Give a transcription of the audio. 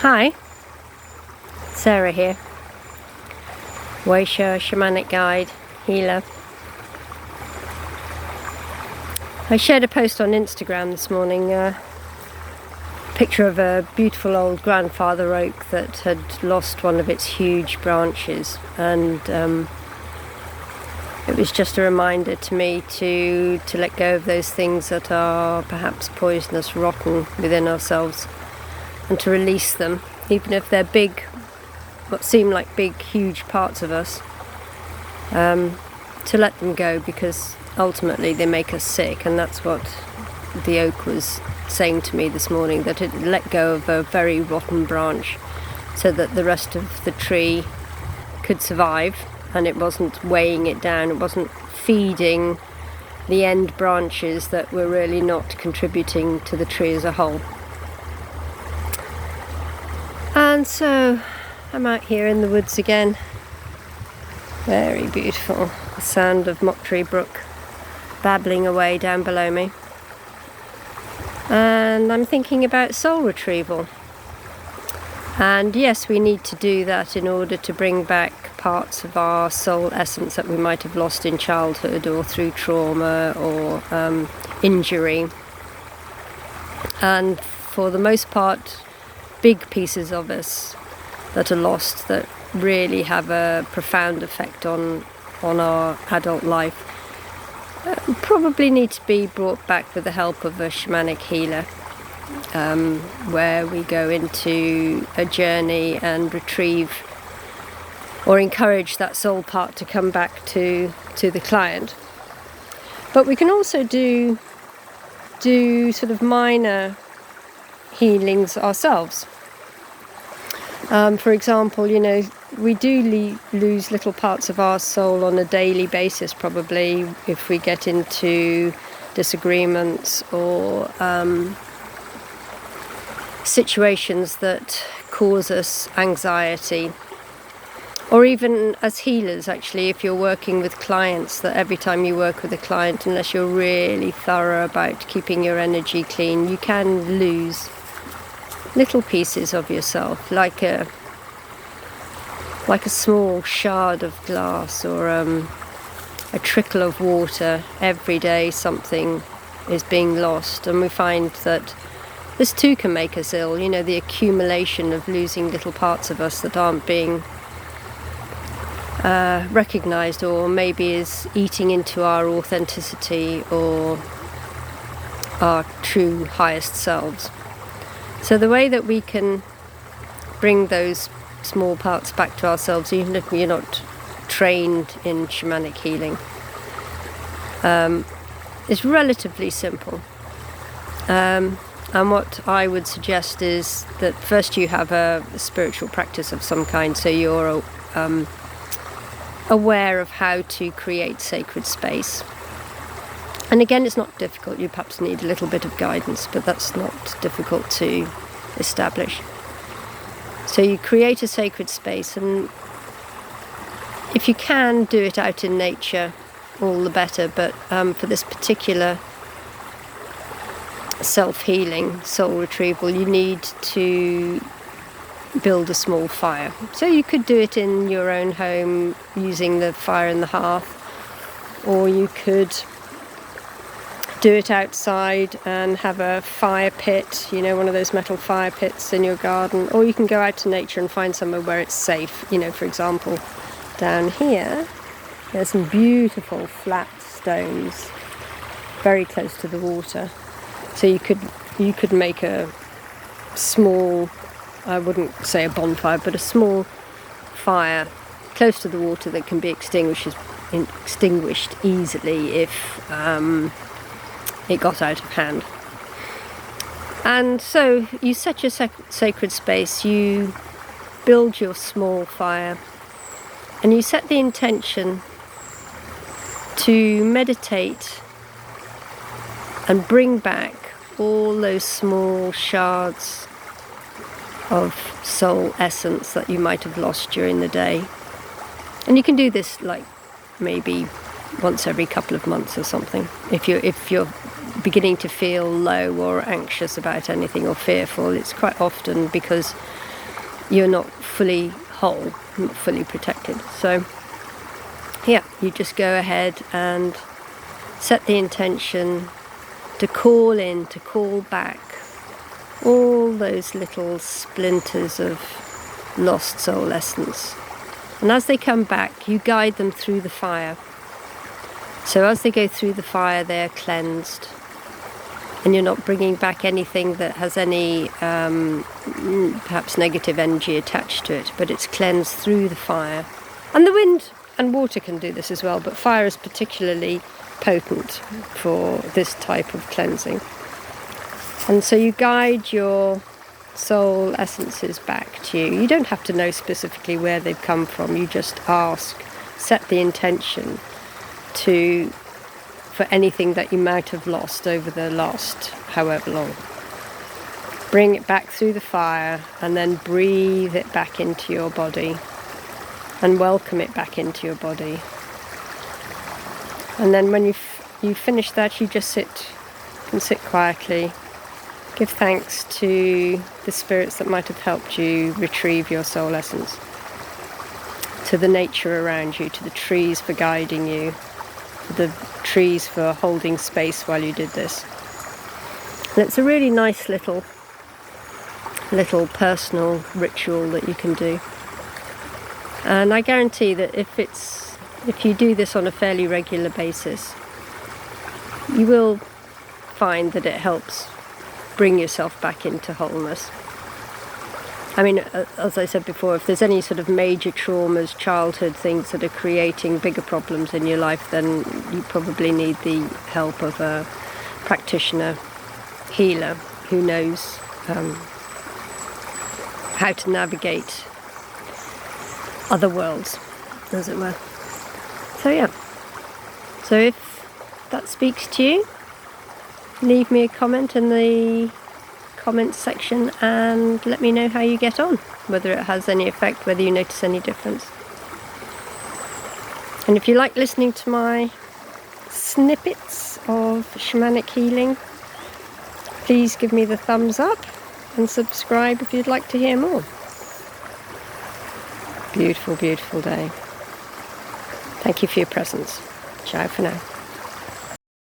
Hi, Sarah here, Waisha, shamanic guide, healer. I shared a post on Instagram this morning, a picture of a beautiful old grandfather oak that had lost one of its huge branches, and it was just a reminder to me to let go of those things that are perhaps poisonous, rotten within ourselves, and to release them, even if they're big, what seem like big, huge parts of us, to let them go, because ultimately they make us sick. And that's what the oak was saying to me this morning, that it let go of a very rotten branch so that the rest of the tree could survive, and it wasn't weighing it down, it wasn't feeding the end branches that were really not contributing to the tree as a whole. And so I'm out here in the woods again. Very beautiful. The sound of Mock Tree Brook babbling away down below me. And I'm thinking about soul retrieval. And yes, we need to do that in order to bring back parts of our soul essence that we might have lost in childhood or through trauma or injury. And for the most part, big pieces of us that are lost, that really have a profound effect on our adult life, probably need to be brought back with the help of a shamanic healer, where we go into a journey and retrieve or encourage that soul part to come back to the client. But we can also do sort of minor healings ourselves. For example, we do lose little parts of our soul on a daily basis, probably, if we get into disagreements or situations that cause us anxiety. Or even as healers, actually, if you're working with clients, that every time you work with a client, unless you're really thorough about keeping your energy clean, you can lose little pieces of yourself, like a small shard of glass or a trickle of water. Every day something is being lost, and we find that this too can make us ill. The accumulation of losing little parts of us that aren't being recognized, or maybe is eating into our authenticity or our true highest selves. So the way that we can bring those small parts back to ourselves, even if we're not trained in shamanic healing, is relatively simple. And what I would suggest is that first you have a spiritual practice of some kind, so you're aware of how to create sacred space. And again, it's not difficult. You perhaps need a little bit of guidance, but that's not difficult to establish. So you create a sacred space, and if you can do it out in nature, all the better. But for this particular self-healing, soul retrieval, you need to build a small fire. So you could do it in your own home using the fire in the hearth, or you could do it outside and have a fire pit, one of those metal fire pits in your garden, or you can go out to nature and find somewhere where it's safe. For example, down here there's some beautiful flat stones very close to the water, so you could make a small, I wouldn't say a bonfire, but a small fire close to the water that can be extinguished easily if it got out of hand. And so you set your sacred space, you build your small fire, and you set the intention to meditate and bring back all those small shards of soul essence that you might have lost during the day. And you can do this like maybe once every couple of months or something. If you're beginning to feel low or anxious about anything or fearful, it's quite often because you're not fully whole, not fully protected. So yeah, you just go ahead and set the intention to call in, to call back all those little splinters of lost soul essence. And as they come back, you guide them through the fire. So as they go through the fire, they're cleansed. And you're not bringing back anything that has any perhaps negative energy attached to it, but it's cleansed through the fire. And the wind and water can do this as well, but fire is particularly potent for this type of cleansing. And so you guide your soul essences back to you. You don't have to know specifically where they've come from. You just ask, set the intention for anything that you might have lost over the last however long. Bring it back through the fire and then breathe it back into your body and welcome it back into your body. And then when you finish that, you just can sit quietly. Give thanks to the spirits that might have helped you retrieve your soul essence, to the nature around you, to the trees for guiding you, to the trees for holding space while you did this. And it's a really nice little personal ritual that you can do. And I guarantee that if you do this on a fairly regular basis, you will find that it helps bring yourself back into wholeness. I mean, as I said before, if there's any sort of major traumas, childhood things that are creating bigger problems in your life, then you probably need the help of a practitioner, healer, who knows how to navigate other worlds, as it were. So yeah. So if that speaks to you, leave me a comment in the comments section and let me know how you get on, whether it has any effect, whether you notice any difference. And if you like listening to my snippets of shamanic healing, please give me the thumbs up and subscribe if you'd like to hear more. Beautiful, beautiful day. Thank you for your presence. Ciao for now.